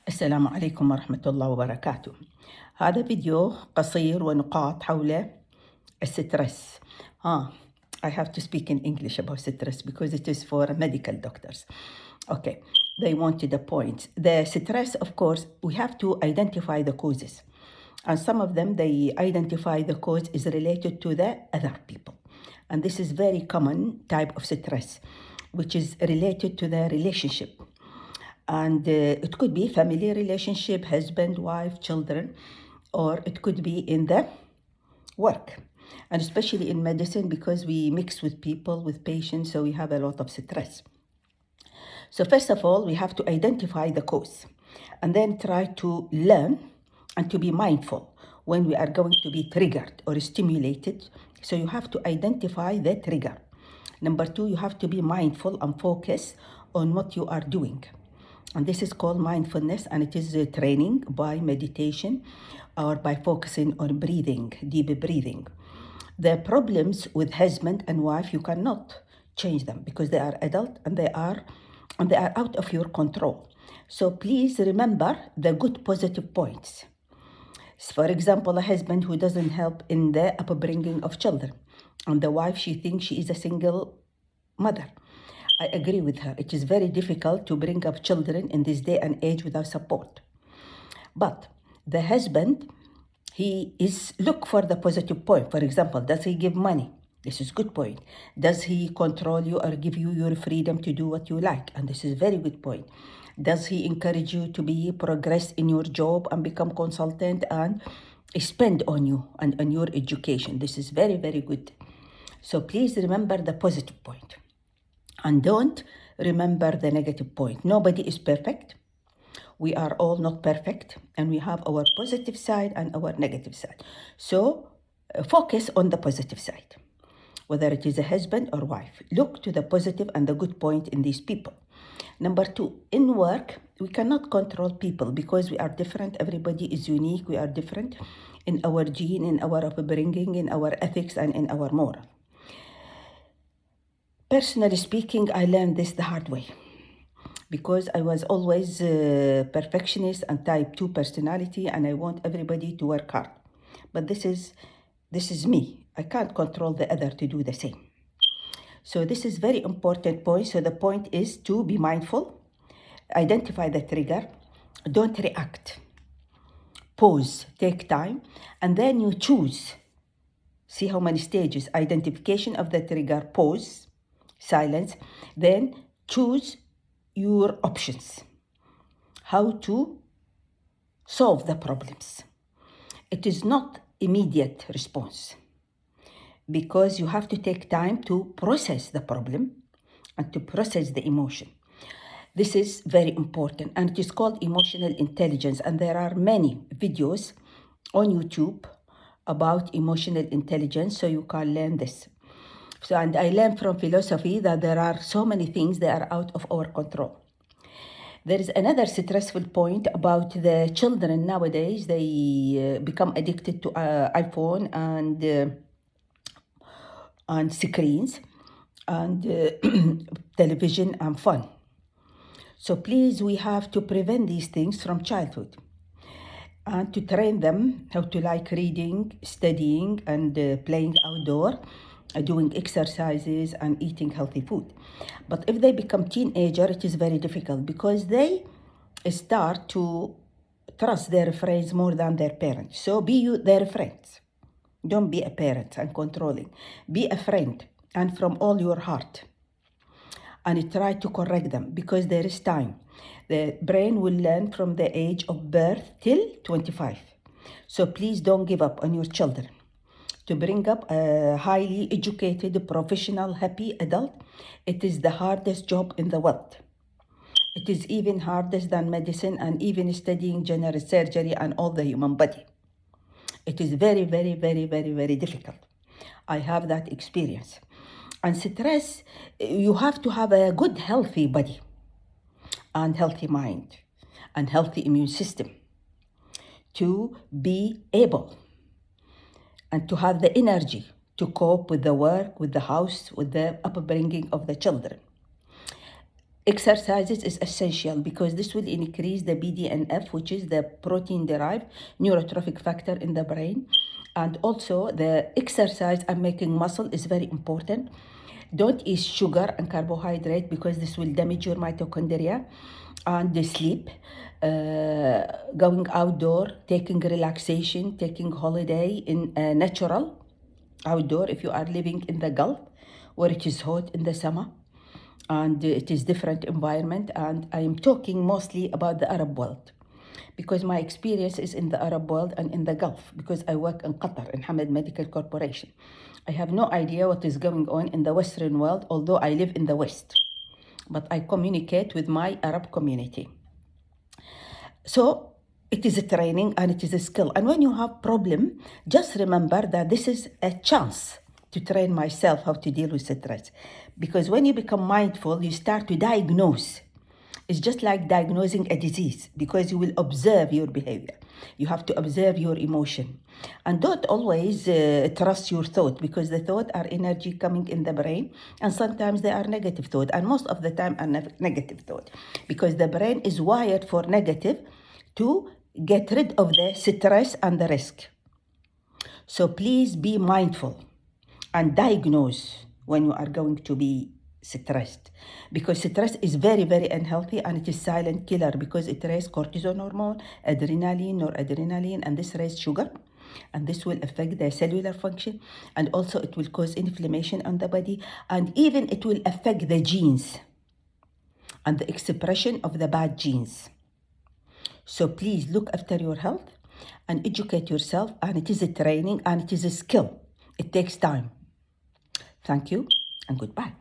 السلام عليكم ورحمة الله وبركاته. هذا فيديو قصير ونقاط حول السترس. I have to speak in English about stress because it is for medical doctors. Okay, they wanted the points. The stress, of course, we have to identify the causes. And some of them, they identify the cause is related to the other people. And this is very common type of stress, which is related to the relationship. And it could be family relationship, husband, wife, children, or it could be in the work. And especially in medicine, because we mix with people, with patients, so we have a lot of stress. So first of all, we have to identify the cause and then try to learn and to be mindful when we are going to be triggered or stimulated. So you have to identify the trigger. Number two, you have to be mindful and focus on what you are doing. And this is called mindfulness, and it is a training by meditation or by focusing on breathing, deep breathing. The problems with husband and wife, you cannot change them because they are adult and they are out of your control. So please remember the good positive points. For example, a husband who doesn't help in the upbringing of children, and the wife, she thinks she is a single mother. I agree with her. It is very difficult to bring up children in this day and age without support. But the husband, he is look for the positive point. For example, does he give money? This is good point. Does he control you or give you your freedom to do what you like? And this is very good point. Does he encourage you to be progress in your job and become consultant and spend on you and on your education? This is very, very good. So please remember the positive point. And don't remember the negative point. Nobody is perfect. We are all not perfect, and we have our positive side and our negative side. So focus on the positive side, whether it is a husband or wife. Look to the positive and the good point in these people. Number two, in work, we cannot control people because we are different. Everybody is unique. We are different in our gene, in our upbringing, in our ethics, and in our moral. Personally speaking, I learned this the hard way because I was always perfectionist and type 2 personality, and I want everybody to work hard. But this is me. I can't control the other to do the same. So this is very important point. So the point is to be mindful, identify the trigger, don't react, pause, take time, and then you choose. See how many stages: identification of the trigger, pause, silence, then choose your options, how to solve the problems. It is not immediate response because you have to take time to process the problem and to process the emotion. This is very important, and it is called emotional intelligence, and there are many videos on YouTube about emotional intelligence, so you can learn this. So, and I learned from philosophy that there are so many things that are out of our control. There is another stressful point about the children nowadays. They become addicted to iPhone and screens and television and fun. So please, we have to prevent these things from childhood and to train them how to like reading, studying, and playing outdoor, doing exercises and eating healthy food. But if they become teenager, it is very difficult because they start to trust their friends more than their parents. So be you their friends. Don't be a parent and controlling. Be a friend and from all your heart. And try to correct them because there is time. The brain will learn from the age of birth till 25. So please don't give up on your children. To bring up a highly educated, professional, happy adult, it is the hardest job in the world. It is even harder than medicine and even studying general surgery and all the human body. It is very, very, very, very, very difficult. I have that experience. And stress, you have to have a good, healthy body and healthy mind and healthy immune system to be able and to have the energy to cope with the work, with the house, with the upbringing of the children. Exercises is essential because this will increase the BDNF, which is the protein-derived neurotrophic factor in the brain. And also the exercise and making muscle is very important. Don't eat sugar and carbohydrate because this will damage your mitochondria. And the sleep, going outdoor, taking relaxation, taking holiday in natural outdoor if you are living in the Gulf where it is hot in the summer and it is different environment. And I am talking mostly about the Arab world because my experience is in the Arab world and in the Gulf because I work in Qatar in Hamad Medical Corporation. I have no idea what is going on in the Western world, although I live in the West, but I communicate with my Arab community. So it is a training and it is a skill. And when you have problem, just remember that this is a chance to train myself how to deal with stress. Because when you become mindful, you start to diagnose. It's just like diagnosing a disease because you will observe your behavior. You have to observe your emotion. And don't always trust your thought because the thought are energy coming in the brain and sometimes they are negative thought and most of the time are negative thought because the brain is wired for negative to get rid of the stress and the risk. So please be mindful and diagnose when you are going to be stressed because stress is very, very unhealthy and it is silent killer because it raises cortisol hormone, adrenaline, noradrenaline, and this raises sugar. And this will affect the cellular function and also it will cause inflammation on the body and even it will affect the genes and the expression of the bad genes. So please look after your health and educate yourself, and it is a training and it is a skill. It takes time. Thank you and goodbye.